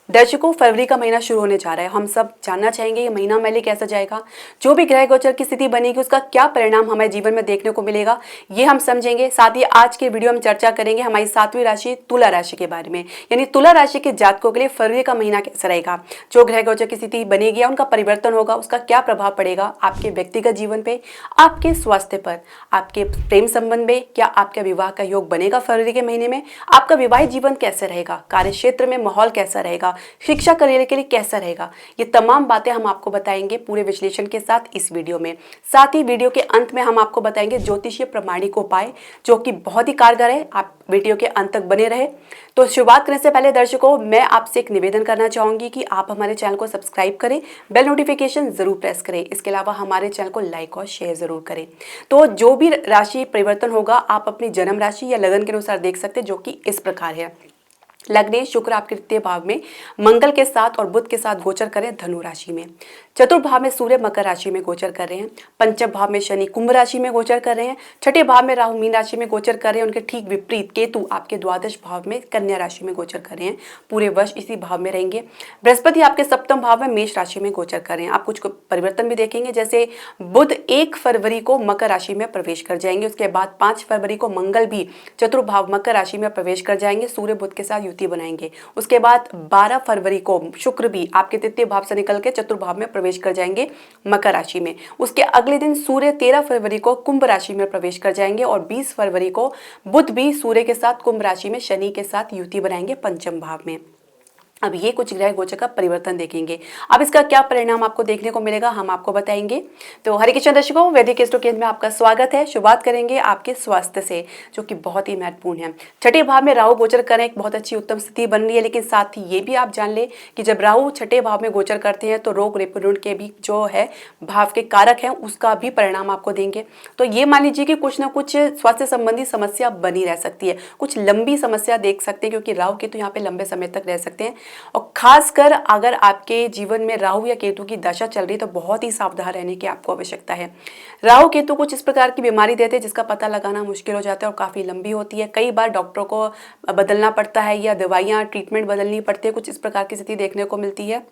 दर्शकों, फरवरी का महीना शुरू होने जा रहा है। हम सब जानना चाहेंगे ये महीना हमारे लिए कैसा जाएगा, जो भी ग्रह गोचर की स्थिति बनेगी उसका क्या परिणाम हमारे जीवन में देखने को मिलेगा, ये हम समझेंगे। साथ ही आज के वीडियो में चर्चा करेंगे हमारी 7वीं राशि तुला राशि के बारे में, यानी तुला राशि के जातकों के लिए फरवरी का महीना कैसा रहेगा, जो ग्रह गोचर की स्थिति बनेगी या उनका परिवर्तन होगा उसका क्या प्रभाव पड़ेगा आपके व्यक्तिगत जीवन पे, आपके स्वास्थ्य पर, आपके प्रेम संबंध में, क्या आपका विवाह का योग बनेगा फरवरी के महीने में, आपका विवाहित जीवन कैसे रहेगा, कार्य क्षेत्र में माहौल कैसा रहेगा, शिक्षा करियर के लिए कैसा रहेगा, ये तमाम बातें हम आपको बताएंगे पूरे विश्लेषण के साथ इस वीडियो में। साथ ही वीडियो के अंत में हम आपको बताएंगे ज्योतिषीय प्रमाणिक उपाय जो कि बहुत ही कारगर है। आप वीडियो के अंत तक बने रहे। तो शुरुआत करने से पहले दर्शकों, मैं आपसे एक निवेदन करना चाहूंगी कि आप हमारे चैनल को सब्सक्राइब करें, बेल नोटिफिकेशन जरूर प्रेस करें। इसके अलावा हमारे चैनल को लाइक और शेयर जरूर करें। तो जो भी राशि परिवर्तन होगा आप अपनी जन्म राशि या लगन के अनुसार देख सकते हैं, जो कि इस प्रकार है। लग्ने शुक्र आपके तृतीय भाव में मंगल के साथ और बुध के साथ गोचर करें धनु राशि में। चतुर्थ भाव में सूर्य मकर राशि में गोचर कर रहे हैं। पंचम भाव में शनि कुंभ राशि में गोचर कर रहे हैं। छठे भाव में राहु मीन राशि में गोचर कर रहे हैं। उनके ठीक विपरीत केतु आपके द्वादश भाव में कन्या राशि में गोचर कर रहे हैं। पूरे वर्ष इसी भाव में रहेंगे। बृहस्पति आपके सप्तम भाव में मेष राशि में गोचर कर रहे हैं। आप कुछ परिवर्तन भी देखेंगे, जैसे बुध 1 फरवरी को मकर राशि में प्रवेश कर जाएंगे। उसके बाद 5 फरवरी को मंगल भी चतुर्भाव मकर राशि में प्रवेश कर जाएंगे, सूर्य बुध के साथ युति बनाएंगे। उसके बाद 12 फरवरी को शुक्र भी आपके तृतीय भाव से निकल के चतुर्भाव में प्रवेश कर जाएंगे मकर राशि में। उसके अगले दिन सूर्य 13 फरवरी को कुंभ राशि में प्रवेश कर जाएंगे और 20 फरवरी को बुध भी सूर्य के साथ कुंभ राशि में शनि के साथ युति बनाएंगे पंचम भाव में। अब ये कुछ ग्रह गोचर का परिवर्तन देखेंगे। अब इसका क्या परिणाम आपको देखने को मिलेगा हम आपको बताएंगे। तो हरे कृष्ण दर्शकों, वैदिक एस्ट्रो केंद्र में आपका स्वागत है। शुरुआत करेंगे आपके स्वास्थ्य से, जो कि बहुत ही महत्वपूर्ण है। छठे भाव में राहु गोचर करें, एक बहुत अच्छी उत्तम स्थिति बन रही है, लेकिन साथ ही ये भी आप जान ले कि जब राहु छठे भाव में गोचर करते हैं तो रोग रिपुण के भी जो है भाव के कारक हैं उसका भी परिणाम आपको देंगे। तो ये मान लीजिए कि कुछ ना कुछ स्वास्थ्य संबंधी समस्या बनी रह सकती है, कुछ लंबी समस्या देख सकते हैं, क्योंकि राहु केतु यहाँ पे लंबे समय तक रह सकते हैं। और खासकर अगर आपके जीवन में राहु या केतु की दशा चल रही है तो बहुत ही सावधान रहने की आपको आवश्यकता है। राहु केतु कुछ इस प्रकार की बीमारी देते हैं जिसका पता लगाना मुश्किल हो जाता है और काफी लंबी होती है। कई बार डॉक्टरों को बदलना पड़ता है या दवाइयाँ ट्रीटमेंट बदलनी पड़ती है, कुछ इस प्रकार की स्थिति देखने को मिलती है।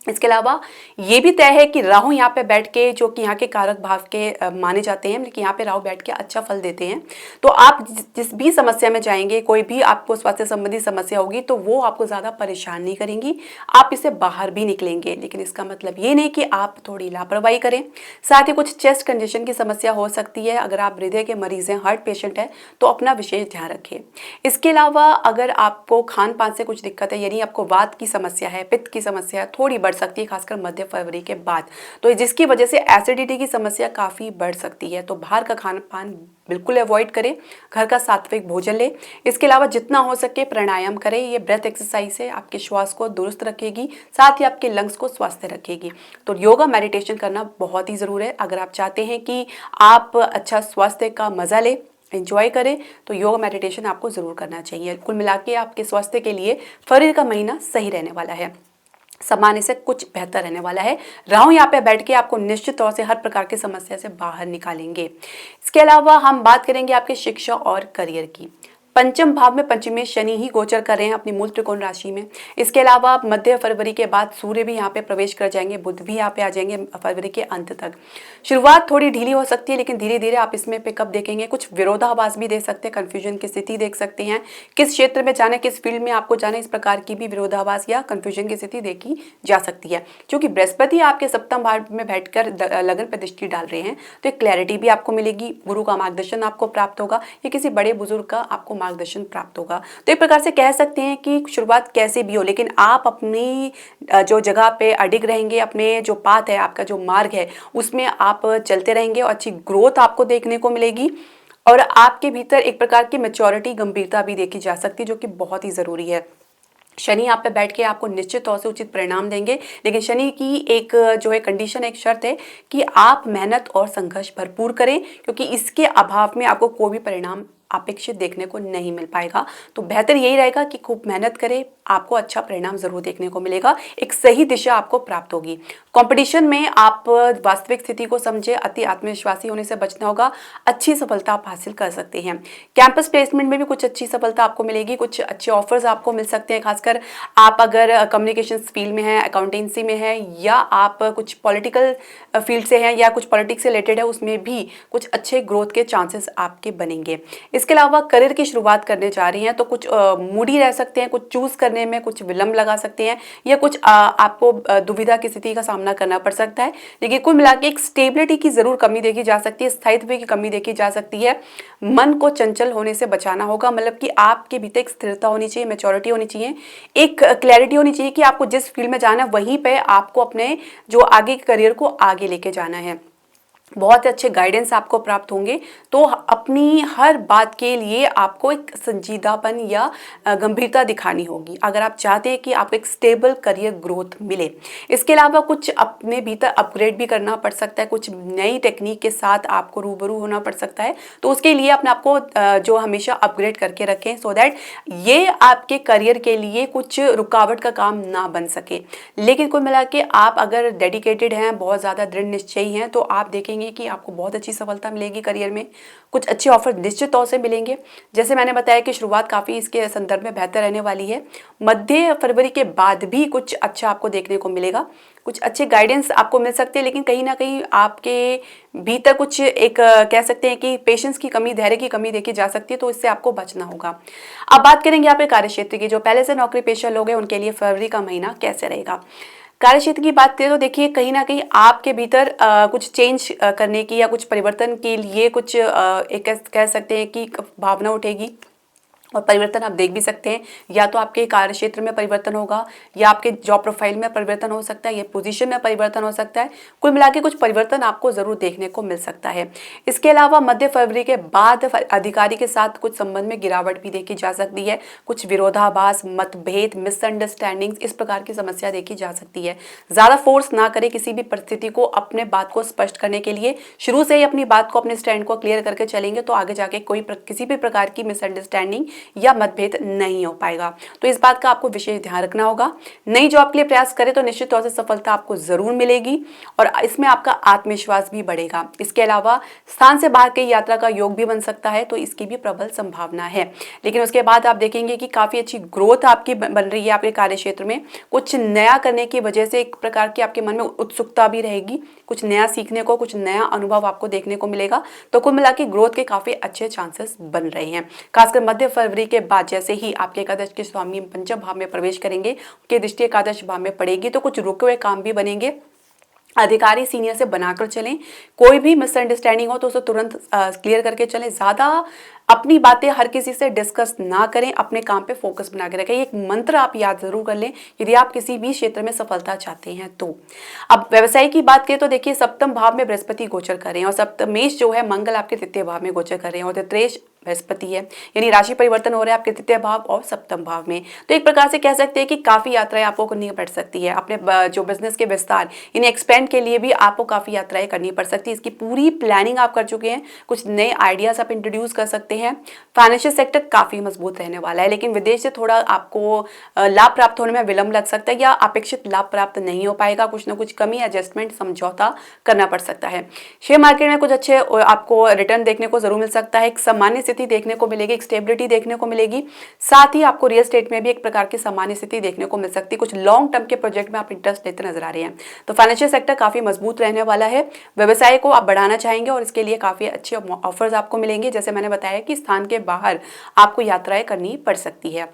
इसके अलावा ये भी तय है कि राहु यहाँ पे बैठ के, जो कि यहाँ के कारक भाव के माने जाते हैं, लेकिन यहाँ पे राहु बैठ के अच्छा फल देते हैं। तो आप जिस भी समस्या में जाएंगे, कोई भी आपको स्वास्थ्य संबंधी समस्या होगी तो वो आपको ज़्यादा परेशान नहीं करेंगी, आप इससे बाहर भी निकलेंगे। लेकिन इसका मतलब ये नहीं कि आप थोड़ी लापरवाही करें। साथ ही कुछ चेस्ट कंडीशन की समस्या हो सकती है। अगर आप हृदय के मरीज हैं, हार्ट पेशेंट है, तो अपना विशेष ध्यान रखें। इसके अलावा अगर आपको खान पान से कुछ दिक्कत है, यानी आपको वात की समस्या है, पित्त की समस्या है, थोड़ी बढ़ सकती है, खासकर मध्य फरवरी के बाद, तो जिसकी वजह से एसिडिटी की समस्या काफी बढ़ सकती है। तो बाहर का खान पान बिल्कुल अवॉइड करें, घर का सात्विक भोजन लें। इसके अलावा जितना हो सके प्राणायाम करें। ये ब्रेथ एक्सरसाइज है, आपके श्वास को दुरुस्त रखेगी, साथ ही आपके लंग्स को स्वस्थ रखेगी। तो योगा मेडिटेशन करना बहुत ही जरूरी है। अगर आप चाहते हैं कि आप अच्छा स्वास्थ्य का मजा लें, एंजॉय करें, तो योगा मेडिटेशन आपको जरूर करना चाहिए। कुल मिला के आपके स्वास्थ्य के लिए फरवरी का महीना सही रहने वाला है, सामान्य से कुछ बेहतर रहने वाला है। राहु यहाँ पे बैठ के आपको निश्चित तौर से हर प्रकार की समस्या से बाहर निकालेंगे। इसके अलावा हम बात करेंगे आपके शिक्षा और करियर की। पंचम भाव में पंचमी शनि ही गोचर कर रहे हैं अपनी मूल त्रिकोण राशि में। इसके अलावा मध्य फरवरी के बाद सूर्य भी यहाँ पे प्रवेश कर जाएंगे, बुध भी यहाँ पे आ जाएंगे फरवरी के अंत तक। शुरुआत थोड़ी ढीली हो सकती है, लेकिन धीरे धीरे आप इसमें पिकअप देखेंगे। कुछ विरोधाभास भी देख सकते हैं, कंफ्यूजन की स्थिति देख सकते हैं, किस क्षेत्र में जाना, किस फील्ड में आपको जाना, इस प्रकार की भी विरोधाभास या कंफ्यूजन की स्थिति देखी जा सकती है। क्योंकि बृहस्पति आपके सप्तम भाव में बैठकर लगन पर दृष्टि डाल रहे हैं, तो एक क्लैरिटी भी आपको मिलेगी, गुरु का मार्गदर्शन आपको प्राप्त होगा या किसी बड़े बुजुर्ग का आपको मार्गदर्शन प्राप्त होगा। तो एक प्रकार से कह सकते हैं कि शुरुआत कैसे भी हो, लेकिन आप अपनी जो जगह पे अडिग रहेंगे, अपने जो पाथ है, आपका जो मार्ग है, उसमें आप चलते रहेंगे और अच्छी ग्रोथ आपको देखने को मिलेगी। और आपके भीतर एक प्रकार की मैच्योरिटी, गंभीरता भी देखी जा सकती है, जो कि बहुत ही जरूरी है। शनि यहाँ पे बैठ के आपको निश्चित तौर से उचित परिणाम देंगे, लेकिन शनि की एक जो है कंडीशन, एक शर्त है कि आप मेहनत और संघर्ष भरपूर करें, क्योंकि इसके अभाव में आपको कोई भी परिणाम अपेक्षित देखने को नहीं मिल पाएगा। तो बेहतर यही रहेगा कि खूब मेहनत करें, आपको अच्छा परिणाम जरूर देखने को मिलेगा, एक सही दिशा आपको प्राप्त होगी। कंपटीशन में आप वास्तविक स्थिति को समझे, अति आत्मविश्वासी होने से बचना होगा, अच्छी सफलता आप हासिल कर सकते हैं। कैंपस प्लेसमेंट में भी कुछ अच्छी सफलता आपको मिलेगी, कुछ अच्छे ऑफर्स आपको मिल सकते हैं, खासकर आप अगर कम्युनिकेशन फील्ड में हैं, अकाउंटेंसी में हैं, या आप कुछ पॉलिटिकल फील्ड से हैं या कुछ पॉलिटिक्स से रिलेटेड है, उसमें भी कुछ अच्छे ग्रोथ के चांसेस आपके बनेंगे। इसके अलावा करियर की शुरुआत करने जा रही हैं तो कुछ मूडी रह सकते हैं, कुछ चूज करने में कुछ विलंब लगा सकते हैं, या कुछ आपको दुविधा की स्थिति का सामना करना पड़ सकता है। लेकिन कुल मिला के एक स्टेबिलिटी की जरूर कमी देखी जा सकती है, स्थायित्व की कमी देखी जा सकती है। मन को चंचल होने से बचाना होगा, मतलब कि आपके भीतर एक स्थिरता होनी चाहिए, मैच्योरिटी होनी चाहिए, एक क्लैरिटी होनी चाहिए कि आपको जिस फील्ड में जाना है वहीं पे आपको अपने जो आगे के करियर को आगे लेके जाना है। बहुत अच्छे गाइडेंस आपको प्राप्त होंगे। तो अपनी हर बात के लिए आपको एक संजीदापन या गंभीरता दिखानी होगी अगर आप चाहते हैं कि आपको एक स्टेबल करियर ग्रोथ मिले। इसके अलावा कुछ अपने भीतर अपग्रेड भी करना पड़ सकता है, कुछ नई टेक्निक के साथ आपको रूबरू होना पड़ सकता है। तो उसके लिए अपने आपको जो हमेशा अपग्रेड करके रखें, सो दैट ये आपके करियर के लिए कुछ रुकावट का काम ना बन सके। लेकिन कुल मिला के आप अगर डेडिकेटेड हैं, बहुत ज़्यादा दृढ़ निश्चयी हैं, तो आप देखेंगे कि आपको बहुत अच्छी सफलता मिलेगी करियर में। कुछ अच्छे ऑफर निश्चित तौर से मिलेंगे। जैसे मैंने बताया कि शुरुआत काफ़ी इसके संदर्भ में बेहतर रहने वाली है। मध्य फरवरी के बाद भी कुछ अच्छा आपको देखने को मिलेगा, कुछ अच्छे गाइडेंस आपको मिल सकते हैं, लेकिन कहीं ना कहीं आपके भीतर कुछ एक कह सकते हैं कि पेशेंस की कमी, धैर्य की कमी देखी जा सकती है, तो इससे आपको बचना होगा। अब बात करेंगे आपके कार्यक्षेत्र की। जो पहले से नौकरी पेशा लोग हैं उनके लिए फरवरी का महीना कैसे रहेगा। कार्यक्षेत्र की बात करें तो देखिए कहीं ना कहीं आपके भीतर कुछ चेंज करने की या कुछ परिवर्तन के लिए कुछ एक कह सकते हैं कि भावना उठेगी, और परिवर्तन आप देख भी सकते हैं। या तो आपके कार्य क्षेत्र में परिवर्तन होगा, या आपके जॉब प्रोफाइल में परिवर्तन हो सकता है, या पोजीशन में परिवर्तन हो सकता है। कुल मिला के कुछ परिवर्तन आपको जरूर देखने को मिल सकता है। इसके अलावा मध्य फरवरी के बाद अधिकारी के साथ कुछ संबंध में गिरावट भी देखी जा सकती है। कुछ विरोधाभास, मतभेद, मिसअंडरस्टैंडिंग्स, इस प्रकार की समस्या देखी जा सकती है। ज्यादा फोर्स ना करें किसी भी परिस्थिति को अपने बात को स्पष्ट करने के लिए। शुरू से ही अपनी बात को, अपने स्टैंड को क्लियर करके चलेंगे तो आगे जाके किसी भी प्रकार की मिसअंडरस्टैंडिंग या मतभेद नहीं हो पाएगा। तो इस बात का आपको विशेष ध्यान रखना होगा। नई जॉब के लिए प्रयास करें तो निश्चित तौर से सफलता आपको जरूर मिलेगी, और इसमें आपका आत्मविश्वास भी बढ़ेगा। इसके अलावा स्थान से बाहर की यात्रा का योग भी बन सकता है, तो इसकी भी प्रबल संभावना है। लेकिन उसके बाद आप देखेंगे कि काफी अच्छी ग्रोथ आपकी बन रही है आपके कार्य क्षेत्र में। कुछ नया करने की वजह से एक प्रकार की आपके मन में उत्सुकता भी रहेगी, कुछ नया सीखने को, कुछ नया अनुभव आपको देखने को मिलेगा। तो कुल मिला के ग्रोथ के काफी अच्छे चांसेस बन रहे हैं। खासकर मध्य फरवरी के बाद जैसे ही आपके एकादश के स्वामी पंचम भाव में प्रवेश करेंगे, उनकी दृष्टि एकादश भाव में पड़ेगी, तो कुछ रुके हुए काम भी बनेंगे। अधिकारी सीनियर से बनाकर चलें, कोई भी मिसअंडरस्टैंडिंग हो तो उसे तुरंत क्लियर करके चलें। ज़्यादा अपनी बातें हर किसी से डिस्कस ना करें, अपने काम पे फोकस बना के रखें। एक मंत्र आप याद जरूर कर लें यदि आप किसी भी क्षेत्र में सफलता चाहते हैं तो। अब व्यवसाय की बात करें तो देखिए सप्तम भाव में बृहस्पति गोचर कर रहे हैं, और सप्तमेश जो है मंगल आपके तृतीय भाव में गोचर कर रहे हैं, और तृतीयेश बृहस्पति है, यानी राशि परिवर्तन हो रहा है आपके तृतीय भाव और सप्तम भाव में। तो एक प्रकार से कह सकते हैं कि काफी यात्राएं आपको करनी पड़ सकती है। अपने जो बिजनेस के विस्तार यानी एक्सपेंड के लिए भी आपको काफी यात्राएं करनी पड़ सकती है। इसकी पूरी प्लानिंग आप कर चुके हैं, कुछ नए आइडियाज आप इंट्रोड्यूस कर सकते हैं। फाइनेंशियल सेक्टर काफी मजबूत रहने वाला है, लेकिन विदेश से थोड़ा आपको लाभ प्राप्त होने में विलंब लग सकता है, या अपेक्षित लाभ प्राप्त नहीं हो पाएगा। कुछ ना कुछ कमी, एडजस्टमेंट, समझौता करना पड़ सकता है। शेयर मार्केट में कुछ अच्छे आपको रिटर्न देखने को जरूर मिल सकता है। एक सामान्य स्थिति देखने को मिलेगी, एक स्टेबिलिटी देखने को मिलेगी। साथ ही आपको रियल एस्टेट में भी एक प्रकार की सामान्य स्थिति देखने को मिल सकती है। कुछ लॉन्ग टर्म के प्रोजेक्ट में आप इंटरेस्ट लेते नजर आ रहे हैं, तो फाइनेंशियल सेक्टर काफी मजबूत रहने वाला है। व्यवसाय को आप बढ़ाना चाहेंगे और इसके लिए काफी अच्छे ऑफर्स आपको मिलेंगे। जैसे मैंने बताया कि स्थान के बाहर आपको यात्राएं करनी पड़ सकती है।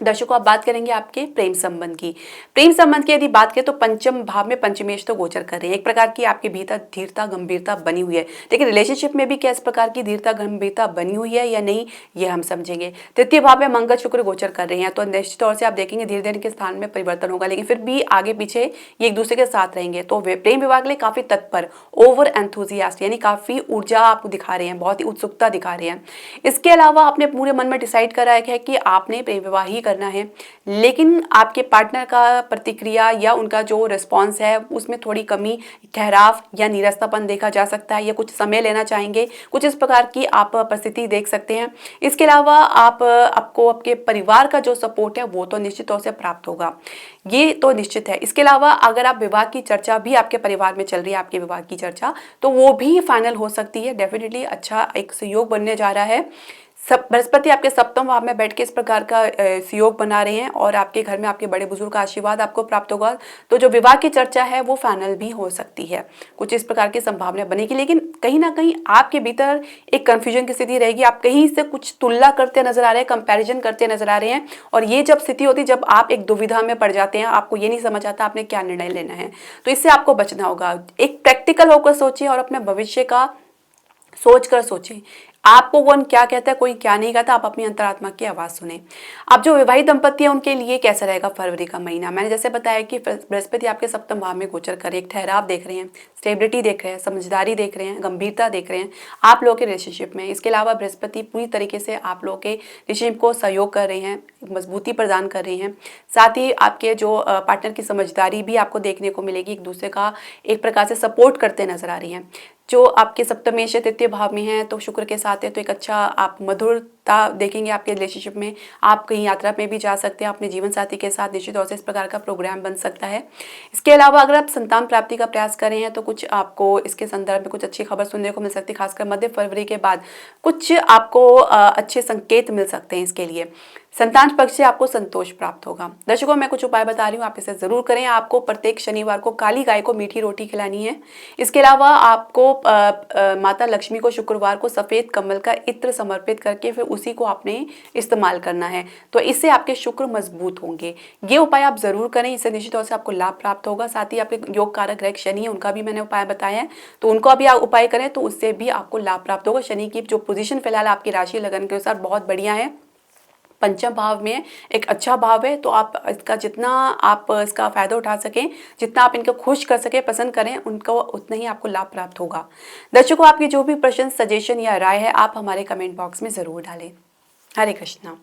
दर्शकों, आप बात करेंगे आपके प्रेम संबंध की। प्रेम संबंध की यदि बात करें तो पंचम भाव में पंचमेश तो गोचर कर रहे हैं। एक प्रकार की आपके भीतर धीरता, गंभीरता बनी हुई है, लेकिन रिलेशनशिप में भी क्या इस प्रकार की धीरता, गंभीरता बनी हुई है या नहीं, ये हम समझेंगे। तृतीय भाव में मंगल शुक्र गोचर कर रहे हैं, तो निश्चित तौर से आप देखेंगे धीरे धीरे के स्थान में परिवर्तन होगा, लेकिन फिर भी आगे पीछे ये एक दूसरे के साथ रहेंगे। तो वे प्रेम विवाह के लिए काफी तत्पर, ओवर एंथुजियास्ट, यानी काफी ऊर्जा आप दिखा रहे हैं, बहुत ही उत्सुकता दिखा रहे हैं। इसके अलावा आपने पूरे मन में डिसाइड करा है कि आपने प्रेम विवाह ही करना है, लेकिन आपके पार्टनर का प्रतिक्रिया या उनका जो रिस्पॉन्स है उसमें थोड़ी कमी, ठहराव या नीरसतापन देखा जा सकता है, या कुछ समय लेना चाहेंगे, कुछ इस प्रकार की आप परिस्थिति देख सकते हैं। इसके अलावा आपको आपके परिवार का जो सपोर्ट है वो तो निश्चित तौर से प्राप्त होगा, ये तो निश्चित है। इसके अलावा अगर आप विवाह की चर्चा भी आपके परिवार में चल रही है, आपके विवाह की चर्चा, तो वो भी फाइनल हो सकती है। डेफिनेटली अच्छा एक सहयोग बनने जा रहा है। सब बृहस्पति आपके सप्तम भाव में बैठ के इस प्रकार का सहयोग बना रहे हैं और आपके घर में आपके बड़े बुजुर्ग का आशीर्वाद आपको प्राप्त होगा। तो जो विवाह की चर्चा है वो फाइनल भी हो सकती है, कुछ इस प्रकार की संभावना बनेगी। लेकिन कहीं ना कहीं आपके भीतर एक कंफ्यूजन की स्थिति रहेगी, आप कहीं से कुछ तुलना करते नजर आ रहे हैं, कंपैरिजन करते नजर आ रहे हैं। और ये जब स्थिति होती है जब आप एक दुविधा में पड़ जाते हैं, आपको ये नहीं समझ आता आपने क्या निर्णय लेना है, तो इससे आपको बचना होगा। एक प्रैक्टिकल होकर सोचिए और अपने भविष्य का सोच कर सोचें, आपको कौन क्या कहता है, कोई क्या नहीं कहता, आप अपनी अंतरात्मा की आवाज़ सुने। अब जो विवाहित दंपति है उनके लिए कैसा रहेगा फरवरी का महीना, मैंने जैसे बताया कि बृहस्पति आपके सप्तम भाव में गोचर कर एक ठहराव देख रहे हैं, स्टेबिलिटी देख रहे हैं, समझदारी देख रहे हैं, गंभीरता देख रहे हैं आप लोगों के रिलेशनशिप में। इसके अलावा बृहस्पति पूरी तरीके से आप लोगों के रिलेशनशिप को सहयोग कर रहे हैं, मजबूती प्रदान कर रहे हैं। साथ ही आपके जो पार्टनर की समझदारी भी आपको देखने को मिलेगी, एक दूसरे का एक प्रकार से सपोर्ट करते नजर आ रही हैं। जो आपके सप्तमेश तृतीय भाव में है तो शुक्र के साथ है, तो एक अच्छा आप मधुरता देखेंगे आपके रिलेशनशिप में। आप कहीं यात्रा में भी जा सकते हैं अपने जीवन साथी के साथ, निश्चित तौर से इस प्रकार का प्रोग्राम बन सकता है। इसके अलावा अगर आप संतान प्राप्ति का प्रयास कर रहे हैं तो कुछ आपको इसके संदर्भ में कुछ अच्छी खबर सुनने को मिल सकती है, खासकर मध्य फरवरी के बाद कुछ आपको अच्छे संकेत मिल सकते हैं। इसके लिए संतान पक्ष से आपको संतोष प्राप्त होगा। दर्शकों, मैं कुछ उपाय बता रही हूँ, आप इसे जरूर करें। आपको प्रत्येक शनिवार को काली गाय को मीठी रोटी खिलानी है। इसके अलावा आपको माता लक्ष्मी को शुक्रवार को सफेद कमल का इत्र समर्पित करके फिर उसी को आपने इस्तेमाल करना है, तो इससे आपके शुक्र मजबूत होंगे। ये उपाय आप जरूर करें, इससे निश्चित तौर से आपको लाभ प्राप्त होगा। साथ ही आपके योग कारक ग्रह शनि है, उनका भी मैंने उपाय बताया है, तो उनको भी आप उपाय करें तो उससे भी आपको लाभ प्राप्त होगा। शनि की जो पोजीशन फिलहाल आपकी राशि लगन के अनुसार बहुत बढ़िया है, पंचम भाव में एक अच्छा भाव है, तो आप इसका जितना आप इसका फायदा उठा सकें, जितना आप इनको खुश कर सकें, पसंद करें, उनको उतना ही आपको लाभ प्राप्त होगा। दर्शकों, आपकी जो भी प्रश्न, सजेशन या राय है आप हमारे कमेंट बॉक्स में जरूर डालें। हरे कृष्णा।